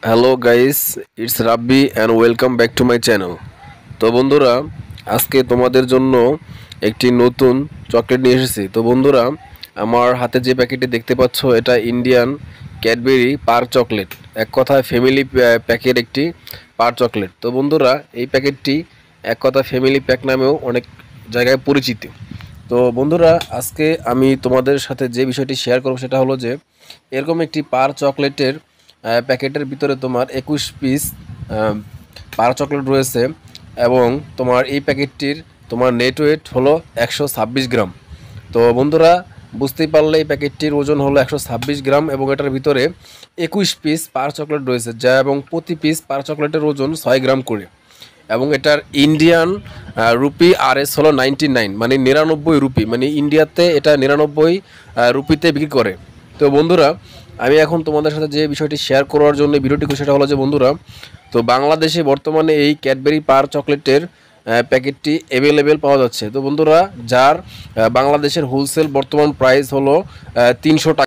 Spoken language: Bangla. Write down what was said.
Hello guys, it's Rabbi and welcome back to my channel. তো বন্ধুরা, আজকে তোমাদের জন্য একটি নতুন চকলেট নিয়ে এসেছি। তো বন্ধুরা, আমার হাতে যে প্যাকেটটি দেখতে পাচ্ছ, এটা ইন্ডিয়ান ক্যাডবেরি পার চকলেট, এক কথায় ফ্যামিলি প্যাকের একটি পার চকলেট। তো বন্ধুরা, এই প্যাকেটটি এক কথা ফ্যামিলি প্যাক নামেও অনেক জায়গায় পরিচিত। তো বন্ধুরা, আজকে আমি তোমাদের সাথে যে বিষয়টি শেয়ার করব সেটা হলো যে এরকম একটি পার চকলেটের প্যাকেটের ভিতরে তোমার 21 পিস পার চকলেট রয়েছে এবং তোমার এই প্যাকেটটির তোমার নেট ওয়েট হলো 126 গ্রাম। তো বন্ধুরা, বুঝতেই পারলে এই প্যাকেটটির ওজন হলো 126 গ্রাম এবং এটার ভিতরে 21 পিস পার চকলেট রয়েছে, যা এবং প্রতি পিস পার চকলেটের ওজন 6 গ্রাম করে। এবং এটার ইন্ডিয়ান রুপি RS হলো 99, মানে 99 রুপি, মানে ইন্ডিয়াতে এটা 99 রুপিতে বিক্রি করে। তো বন্ধুরা, আমি এখন তোমাদের সাথে যে বিষয়টি শেয়ার করার জন্য ভিডিওটি করি সেটা হলো যে বন্ধুরা, তো বাংলাদেশে বর্তমানে এই ক্যাডবেরি পার চকলেটের প্যাকেটটি অ্যাভেলেবেল পাওয়া যাচ্ছে। তো বন্ধুরা, যার বাংলাদেশের হোলসেল বর্তমান প্রাইস হলো 300 টাকা।